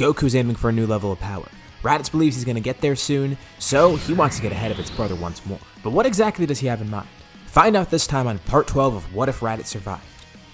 Goku's aiming for a new level of power. Raditz believes he's going to get there soon, so he wants to get ahead of his brother once more. But what exactly does he have in mind? Find out this time on part 12 of What If Raditz Survived.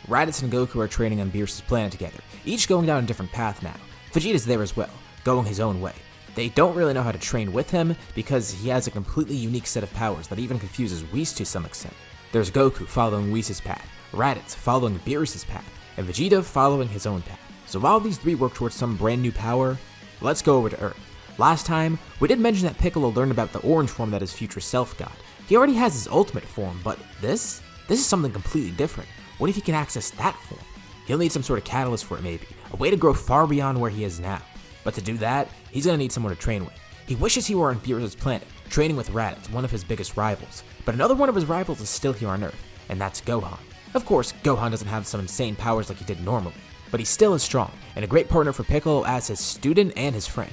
Raditz and Goku are training on Beerus' planet together, each going down a different path now. Vegeta's there as well, going his own way. They don't really know how to train with him because he has a completely unique set of powers that even confuses Whis to some extent. There's Goku following Whis' path, Raditz following Beerus' path, and Vegeta following his own path. So while these three work towards some brand new power, let's go over to Earth. Last time, we did mention that Piccolo learned about the orange form that his future self got. He already has his ultimate form, but this is something completely different. What if he can access that form? He'll need some sort of catalyst for it maybe, a way to grow far beyond where he is now. But to do that, he's gonna need someone to train with. He wishes he were on Beerus' planet, training with Raditz, one of his biggest rivals. But another one of his rivals is still here on Earth, and that's Gohan. Of course, Gohan doesn't have some insane powers like he did normally, but he still is strong, and a great partner for Piccolo as his student and his friend.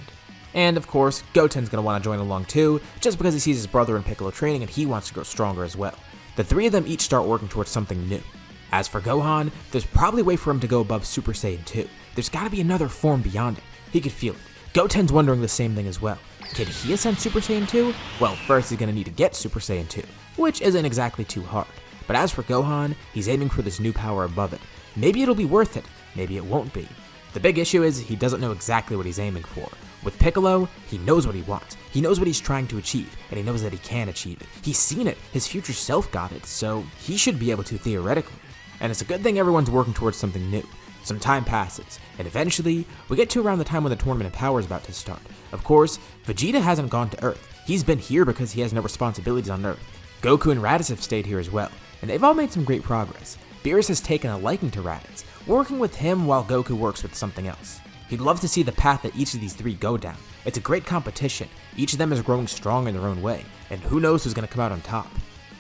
And of course, Goten's gonna wanna join along too, just because he sees his brother and Piccolo training and he wants to grow stronger as well. The three of them each start working towards something new. As for Gohan, there's probably a way for him to go above Super Saiyan 2. There's gotta be another form beyond it. He could feel it. Goten's wondering the same thing as well. Can he ascend Super Saiyan 2? Well, first he's gonna need to get Super Saiyan 2, which isn't exactly too hard. But as for Gohan, he's aiming for this new power above it. Maybe it'll be worth it, maybe it won't be. The big issue is he doesn't know exactly what he's aiming for. With Piccolo, he knows what he wants. He knows what he's trying to achieve, and he knows that he can achieve it. He's seen it, his future self got it, so he should be able to theoretically. And it's a good thing everyone's working towards something new. Some time passes, and eventually, we get to around the time when the Tournament of Power is about to start. Of course, Vegeta hasn't gone to Earth. He's been here because he has no responsibilities on Earth. Goku and Raditz have stayed here as well, and they've all made some great progress. Beerus has taken a liking to Raditz, working with him while Goku works with something else. He'd love to see the path that each of these three go down. It's a great competition. Each of them is growing strong in their own way, and who knows who's going to come out on top.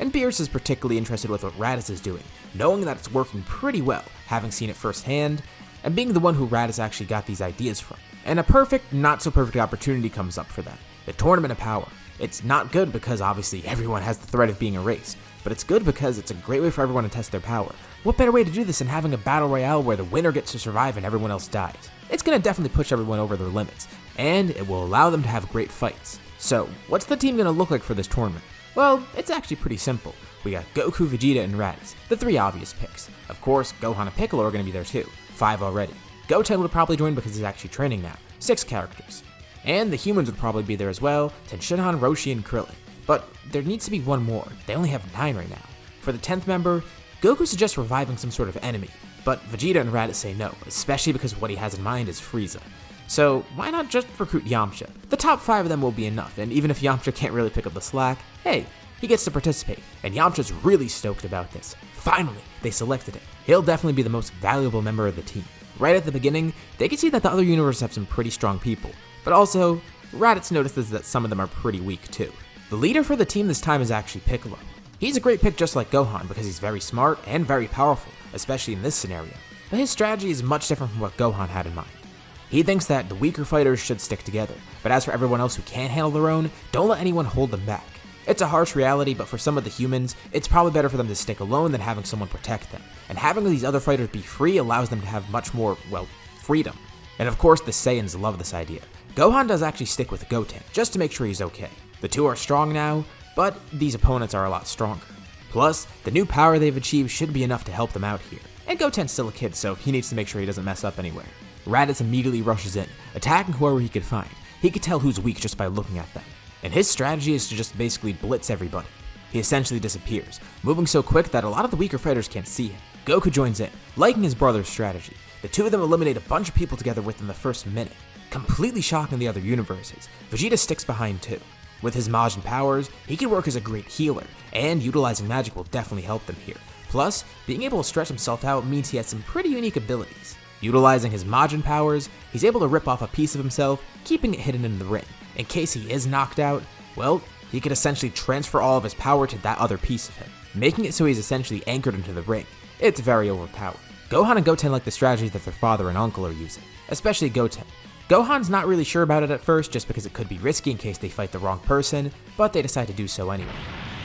And Beerus is particularly interested with what Raditz is doing, knowing that it's working pretty well, having seen it firsthand, and being the one who Raditz actually got these ideas from. And a perfect, not so perfect opportunity comes up for them. The Tournament of Power. It's not good because obviously everyone has the threat of being erased, but it's good because it's a great way for everyone to test their power. What better way to do this than having a battle royale where the winner gets to survive and everyone else dies? It's going to definitely push everyone over their limits, and it will allow them to have great fights. So, what's the team going to look like for this tournament? Well, it's actually pretty simple. We got Goku, Vegeta, and Raditz, the three obvious picks. Of course, Gohan and Piccolo are going to be there too, 5 already. Goten would probably join because he's actually training now, 6 characters. And the humans would probably be there as well, Tenshinhan, Roshi, and Krillin. But there needs to be one more, they only have 9 right now. For the 10th member, Goku suggests reviving some sort of enemy, but Vegeta and Raditz say no, especially because what he has in mind is Frieza. So why not just recruit Yamcha? The top 5 of them will be enough, and even if Yamcha can't really pick up the slack, hey, he gets to participate, and Yamcha's really stoked about this. Finally, they selected him. He'll definitely be the most valuable member of the team. Right at the beginning, they can see that the other universes have some pretty strong people, but also, Raditz notices that some of them are pretty weak too. The leader for the team this time is actually Piccolo. He's a great pick just like Gohan because he's very smart and very powerful, especially in this scenario, but his strategy is much different from what Gohan had in mind. He thinks that the weaker fighters should stick together, but as for everyone else who can't handle their own, don't let anyone hold them back. It's a harsh reality, but for some of the humans, it's probably better for them to stick alone than having someone protect them. And having these other fighters be free allows them to have much more, well, freedom. And of course, the Saiyans love this idea. Gohan does actually stick with Goten, just to make sure he's okay. The two are strong now, but these opponents are a lot stronger. Plus, the new power they've achieved should be enough to help them out here. And Goten's still a kid, so he needs to make sure he doesn't mess up anywhere. Raditz immediately rushes in, attacking whoever he could find. He could tell who's weak just by looking at them. And his strategy is to just basically blitz everybody. He essentially disappears, moving so quick that a lot of the weaker fighters can't see him. Goku joins in, liking his brother's strategy. The two of them eliminate a bunch of people together within the first minute, completely shocking the other universes. Vegeta sticks behind too. With his Majin powers, he can work as a great healer, and utilizing magic will definitely help them here. Plus, being able to stretch himself out means he has some pretty unique abilities. Utilizing his Majin powers, he's able to rip off a piece of himself, keeping it hidden in the ring. In case he is knocked out, well, he could essentially transfer all of his power to that other piece of him, making it so he's essentially anchored into the ring. It's very overpowered. Gohan and Goten like the strategy that their father and uncle are using, especially Goten. Gohan's not really sure about it at first just because it could be risky in case they fight the wrong person, but they decide to do so anyway.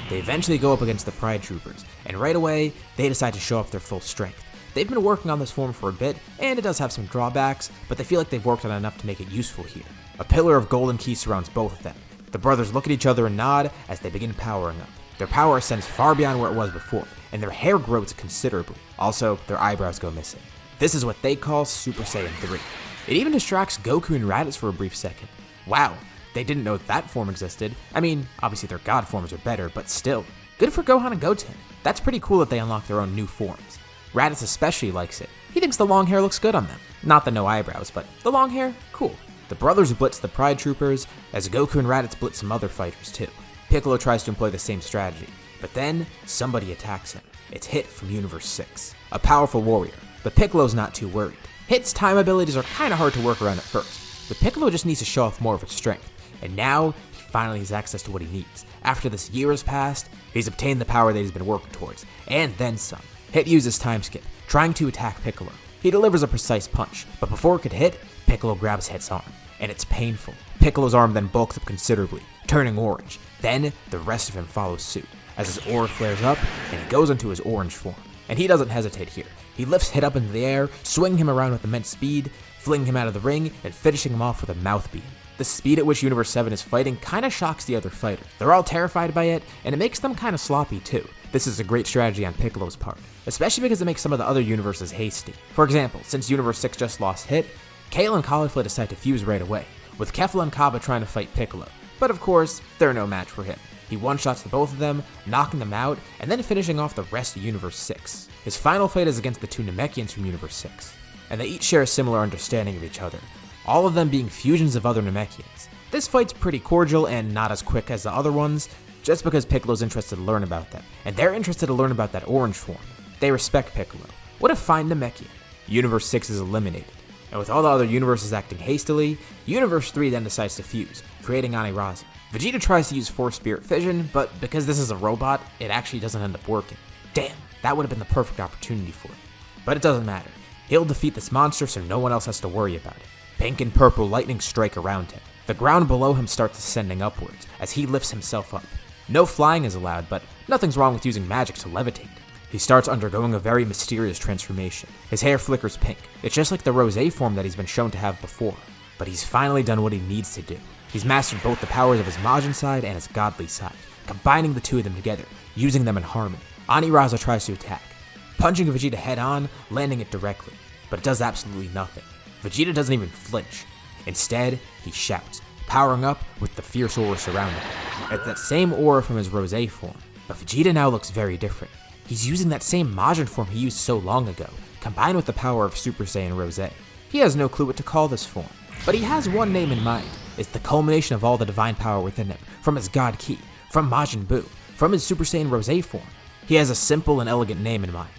They eventually go up against the Pride Troopers, and right away, they decide to show off their full strength. they've been working on this form for a bit, and it does have some drawbacks, but they feel like they've worked on enough to make it useful here. A pillar of golden ki surrounds both of them. The brothers look at each other and nod as they begin powering up. Their power ascends far beyond where it was before, and their hair grows considerably. Also, their eyebrows go missing. This is what they call Super Saiyan 3. It even distracts Goku and Raditz for a brief second. Wow, they didn't know that form existed. I mean, obviously their god forms are better, but still. Good for Gohan and Goten. That's pretty cool that they unlock their own new forms. Raditz especially likes it. He thinks the long hair looks good on them. Not the no eyebrows, but the long hair, cool. The brothers blitz the Pride Troopers, as Goku and Raditz blitz some other fighters too. Piccolo tries to employ the same strategy, but then somebody attacks him. It's Hit from Universe 6, a powerful warrior, but Piccolo's not too worried. Hit's time abilities are kinda hard to work around at first, but Piccolo just needs to show off more of his strength, and now he finally has access to what he needs. After this year has passed, he's obtained the power that he's been working towards, and then some. Hit uses time skip, trying to attack Piccolo. He delivers a precise punch, but before it could hit, Piccolo grabs Hit's arm, and it's painful. Piccolo's arm then bulks up considerably, turning orange. Then, the rest of him follows suit, as his aura flares up, and he goes into his orange form. And he doesn't hesitate here. He lifts Hit up into the air, swinging him around with immense speed, flinging him out of the ring, and finishing him off with a mouth beam. The speed at which Universe 7 is fighting kinda shocks the other fighters. They're all terrified by it, and it makes them kinda sloppy too. This is a great strategy on Piccolo's part, especially because it makes some of the other universes hasty. For example, since Universe 6 just lost Hit, Kale and Caulifla decide to fuse right away, with Kefla and Kaba trying to fight Piccolo. But of course, they're no match for him. He one-shots the both of them, knocking them out, and then finishing off the rest of Universe 6. His final fight is against the two Namekians from Universe 6, and they each share a similar understanding of each other, all of them being fusions of other Namekians. This fight's pretty cordial and not as quick as the other ones, just because Piccolo's interested to learn about them, and they're interested to learn about that orange form. They respect Piccolo. What a fine Namekian. Universe 6 is eliminated, and with all the other universes acting hastily, Universe 3 then decides to fuse, creating Aniraza. Vegeta tries to use Force Spirit Fission, but because this is a robot, it actually doesn't end up working. Damn, that would have been the perfect opportunity for it. But it doesn't matter. He'll defeat this monster so no one else has to worry about it. Pink and purple lightning strike around him. The ground below him starts ascending upwards as he lifts himself up. No flying is allowed, but nothing's wrong with using magic to levitate. He starts undergoing a very mysterious transformation. His hair flickers pink. It's just like the rosé form that he's been shown to have before. But he's finally done what he needs to do. He's mastered both the powers of his Majin side and his godly side, combining the two of them together, using them in harmony. Aniraza tries to attack, punching Vegeta head on, landing it directly, but it does absolutely nothing. Vegeta doesn't even flinch. Instead, he shouts, powering up with the fierce aura surrounding him. It's that same aura from his rosé form, but Vegeta now looks very different. He's using that same Majin form he used so long ago, combined with the power of Super Saiyan Rosé. He has no clue what to call this form, but he has one name in mind. It's the culmination of all the divine power within him, from his God Ki, from Majin Buu, from his Super Saiyan Rosé form. He has a simple and elegant name in mind.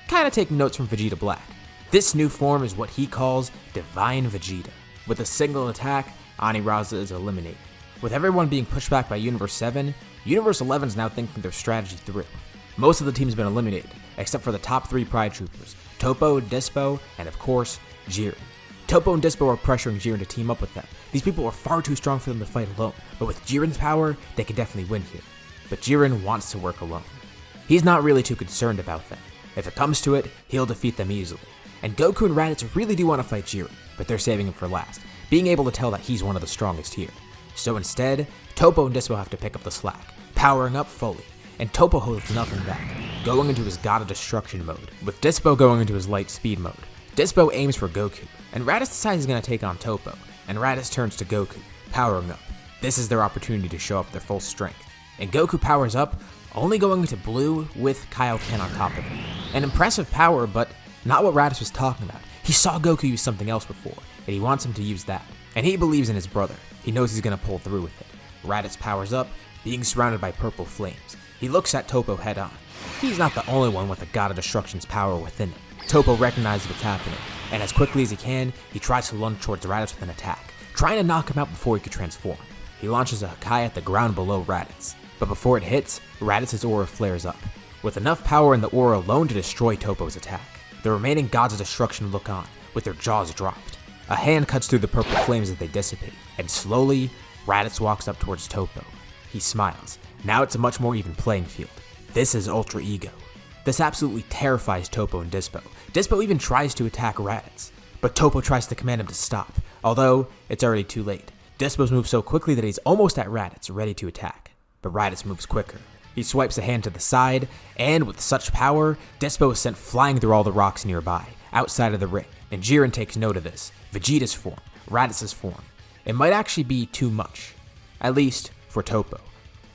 Kinda taking notes from Vegeta Black. This new form is what he calls Divine Vegeta. With a single attack, Aniraza is eliminated. With everyone being pushed back by Universe 7, Universe 11 is now thinking their strategy through. Most of the team's been eliminated, except for the top 3 Pride Troopers, Toppo, Dispo, and of course, Jiren. Toppo and Dispo are pressuring Jiren to team up with them. These people are far too strong for them to fight alone, but with Jiren's power, they can definitely win here. But Jiren wants to work alone. He's not really too concerned about them. If it comes to it, he'll defeat them easily. And Goku and Raditz really do want to fight Jiren, but they're saving him for last, being able to tell that he's one of the strongest here. So instead, Toppo and Dispo have to pick up the slack, powering up fully, and Toppo holds nothing back, going into his God of Destruction mode, with Dispo going into his light speed mode. Dispo aims for Goku, and Raditz decides he's going to take on Toppo, and Raditz turns to Goku, powering up. This is their opportunity to show off their full strength. And Goku powers up, only going into blue with Kaioken on top of him. An impressive power, but not what Raditz was talking about. He saw Goku use something else before, and he wants him to use that. And he believes in his brother. He knows he's going to pull through with it. Raditz powers up, being surrounded by purple flames. He looks at Toppo head on. He's not the only one with the God of Destruction's power within him. Toppo recognizes what's happening, and as quickly as he can, he tries to lunge towards Raditz with an attack, trying to knock him out before he could transform. He launches a Hakai at the ground below Raditz, but before it hits, Raditz's aura flares up, with enough power in the aura alone to destroy Toppo's attack. The remaining Gods of Destruction look on, with their jaws dropped. A hand cuts through the purple flames as they dissipate, and slowly, Raditz walks up towards Toppo. He smiles. Now it's a much more even playing field. This is Ultra Ego. This absolutely terrifies Toppo and Dispo. Dispo even tries to attack Raditz, but Toppo tries to command him to stop, although it's already too late. Dispo's moves so quickly that he's almost at Raditz, ready to attack, but Raditz moves quicker. He swipes a hand to the side, and with such power, Dispo is sent flying through all the rocks nearby, outside of the ring, and Jiren takes note of this. Vegeta's form, Raditz's form. It might actually be too much, at least for Toppo.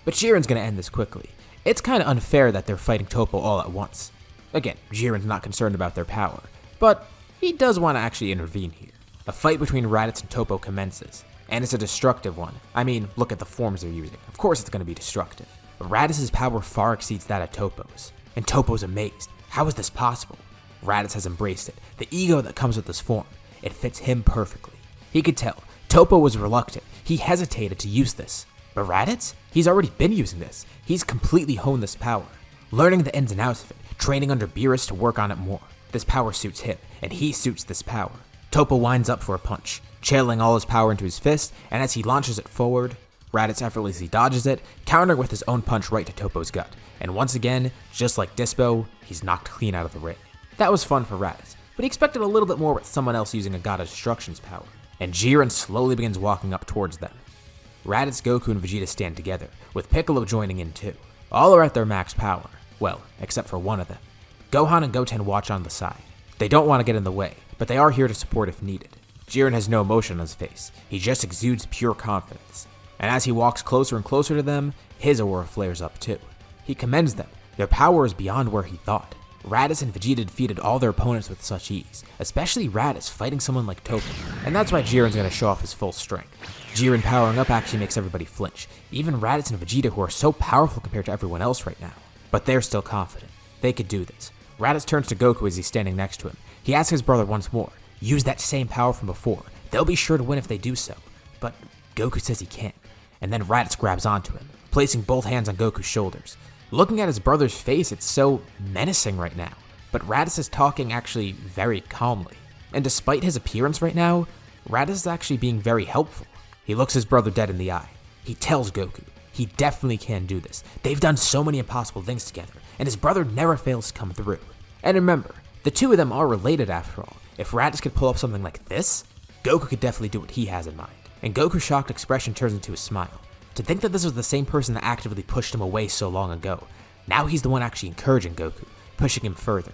But Jiren's gonna end this quickly. It's kinda unfair that they're fighting Toppo all at once. Again, Jiren's not concerned about their power, but he does want to actually intervene here. A fight between Raditz and Toppo commences, and it's a destructive one. I mean, look at the forms they're using. Of course it's gonna be destructive. But Raditz's power far exceeds that of Toppo's, and Toppo's amazed. How is this possible? Raditz has embraced it. The ego that comes with this form, it fits him perfectly. He could tell. Toppo was reluctant. He hesitated to use this. But Raditz? He's already been using this. He's completely honed this power, learning the ins and outs of it, training under Beerus to work on it more. This power suits him, and he suits this power. Toppo winds up for a punch, channeling all his power into his fist, and as he launches it forward, Raditz effortlessly dodges it, countering with his own punch right to Toppo's gut. And once again, just like Dispo, he's knocked clean out of the ring. That was fun for Raditz, but he expected a little bit more with someone else using a God of Destruction's power. And Jiren slowly begins walking up towards them. Raditz, Goku, and Vegeta stand together, with Piccolo joining in too. All are at their max power. Well, except for one of them. Gohan and Goten watch on the side. They don't want to get in the way, but they are here to support if needed. Jiren has no emotion on his face. He just exudes pure confidence. And as he walks closer and closer to them, his aura flares up too. He commends them. Their power is beyond where he thought. Raditz and Vegeta defeated all their opponents with such ease, especially Raditz fighting someone like Toppo, and that's why Jiren's gonna show off his full strength. Jiren powering up actually makes everybody flinch, even Raditz and Vegeta, who are so powerful compared to everyone else right now. But they're still confident. They could do this. Raditz turns to Goku as he's standing next to him. He asks his brother once more, use that same power from before. They'll be sure to win if they do so. But Goku says he can't, and then Raditz grabs onto him, placing both hands on Goku's shoulders. Looking at his brother's face, it's so menacing right now, but Raditz is talking actually very calmly. And despite his appearance right now, Raditz is actually being very helpful. He looks his brother dead in the eye. He tells Goku, he definitely can do this. They've done so many impossible things together, and his brother never fails to come through. And remember, the two of them are related after all. If Raditz could pull off something like this, Goku could definitely do what he has in mind. And Goku's shocked expression turns into a smile. To think that this was the same person that actively pushed him away so long ago. Now he's the one actually encouraging Goku, pushing him further.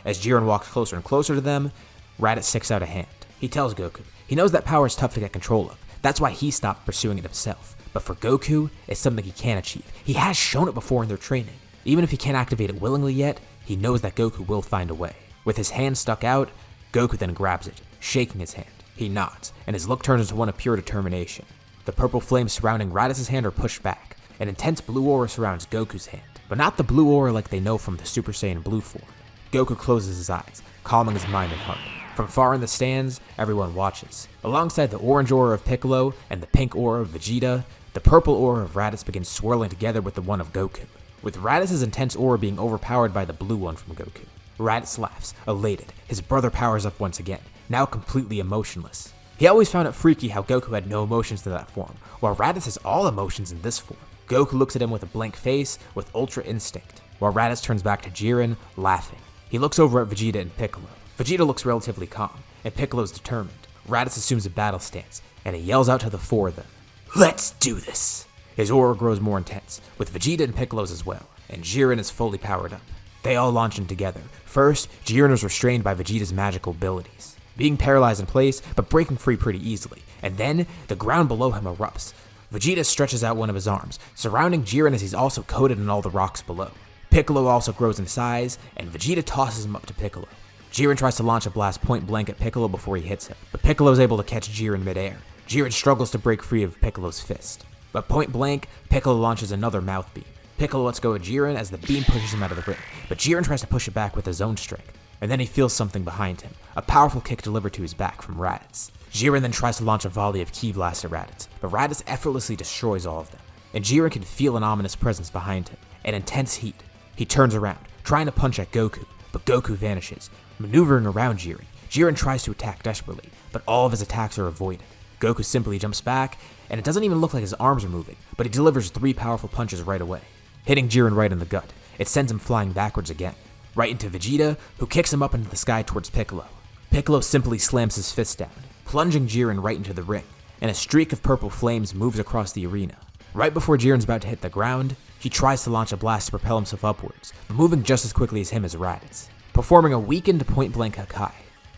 As Jiren walks closer and closer to them, Raditz sticks out a hand. He tells Goku, he knows that power is tough to get control of. That's why he stopped pursuing it himself. But for Goku, it's something he can achieve. He has shown it before in their training. Even if he can't activate it willingly yet, he knows that Goku will find a way. With his hand stuck out, Goku then grabs it, shaking his hand. He nods, and his look turns into one of pure determination. The purple flames surrounding Raditz's hand are pushed back. An intense blue aura surrounds Goku's hand, but not the blue aura like they know from the Super Saiyan Blue form. Goku closes his eyes, calming his mind and heart. From far in the stands, everyone watches. Alongside the orange aura of Piccolo and the pink aura of Vegeta, the purple aura of Raditz begins swirling together with the one of Goku, with Raditz's intense aura being overpowered by the blue one from Goku. Raditz laughs, elated. His brother powers up once again, now completely emotionless. He always found it freaky how Goku had no emotions to that form, while Raditz has all emotions in this form. Goku looks at him with a blank face, with ultra instinct, while Raditz turns back to Jiren, laughing. He looks over at Vegeta and Piccolo. Vegeta looks relatively calm, and Piccolo's determined. Raditz assumes a battle stance, and he yells out to the four of them, "Let's do this!" His aura grows more intense, with Vegeta and Piccolo's as well, and Jiren is fully powered up. They all launch in together. First, Jiren is restrained by Vegeta's magical abilities, being paralyzed in place, but breaking free pretty easily, and then the ground below him erupts. Vegeta stretches out one of his arms, surrounding Jiren as he's also coated in all the rocks below. Piccolo also grows in size, and Vegeta tosses him up to Piccolo. Jiren tries to launch a blast point blank at Piccolo before he hits him, but Piccolo is able to catch Jiren midair. Jiren struggles to break free of Piccolo's fist, but point blank, Piccolo launches another mouth beam. Piccolo lets go of Jiren as the beam pushes him out of the ring, but Jiren tries to push it back with his own strength, and then he feels something behind him, a powerful kick delivered to his back from Raditz. Jiren then tries to launch a volley of Ki Blast at Raditz, but Raditz effortlessly destroys all of them, and Jiren can feel an ominous presence behind him, an intense heat. He turns around, trying to punch at Goku, but Goku vanishes, maneuvering around Jiren. Jiren tries to attack desperately, but all of his attacks are avoided. Goku simply jumps back, and it doesn't even look like his arms are moving, but he delivers 3 powerful punches right away, hitting Jiren right in the gut. It sends him flying backwards again. right into Vegeta, who kicks him up into the sky towards Piccolo. Piccolo simply slams his fist down, plunging Jiren right into the ring, and a streak of purple flames moves across the arena. Right before Jiren's about to hit the ground, he tries to launch a blast to propel himself upwards, but moving just as quickly as him is RADITZ, performing a weakened point-blank Hakai,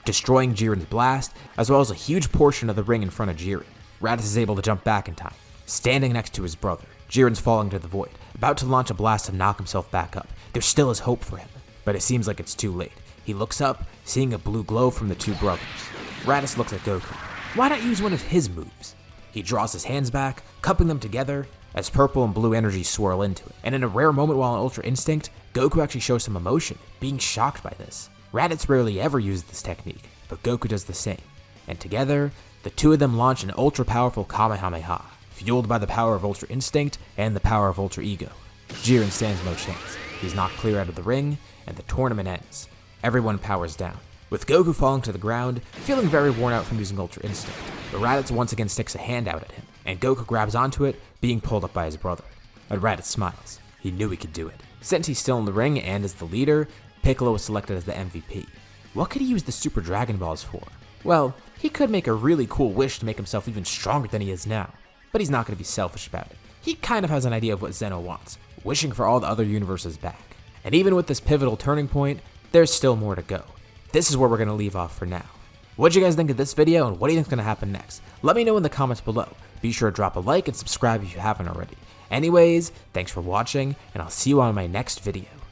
destroying Jiren's blast, as well as a huge portion of the ring in front of Jiren. RADITZ is able to jump back in time, standing next to his brother. Jiren's falling to the void, about to launch a blast to knock himself back up. There still is hope for him, but it seems like it's too late. He looks up, seeing a blue glow from the two brothers. RADITZ looks at Goku. Why not use one of his moves? He draws his hands back, cupping them together, as purple and blue energy swirl into it. And in a rare moment while on Ultra Instinct, Goku actually shows some emotion, being shocked by this. RADITZ rarely ever uses this technique, but Goku does the same. And together, the two of them launch an ultra-powerful Kamehameha, fueled by the power of Ultra Instinct and the power of Ultra Ego. Jiren stands no chance. He's knocked clear out of the ring, and the tournament ends. Everyone powers down, with Goku falling to the ground, feeling very worn out from using Ultra Instinct. But RADITZ once again sticks a hand out at him, and Goku grabs onto it, being pulled up by his brother. But RADITZ smiles. He knew he could do it. Since he's still in the ring and is the leader, Piccolo was selected as the MVP. What could he use the Super Dragon Balls for? Well, he could make a really cool wish to make himself even stronger than he is now, but he's not going to be selfish about it. He kind of has an idea of what Zeno wants, wishing for all the other universes back. And even with this pivotal turning point, there's still more to go. This is where we're going to leave off for now. What'd you guys think of this video, and what do you think's going to happen next? Let me know in the comments below. Be sure to drop a like and subscribe if you haven't already. Anyways, thanks for watching, and I'll see you on my next video.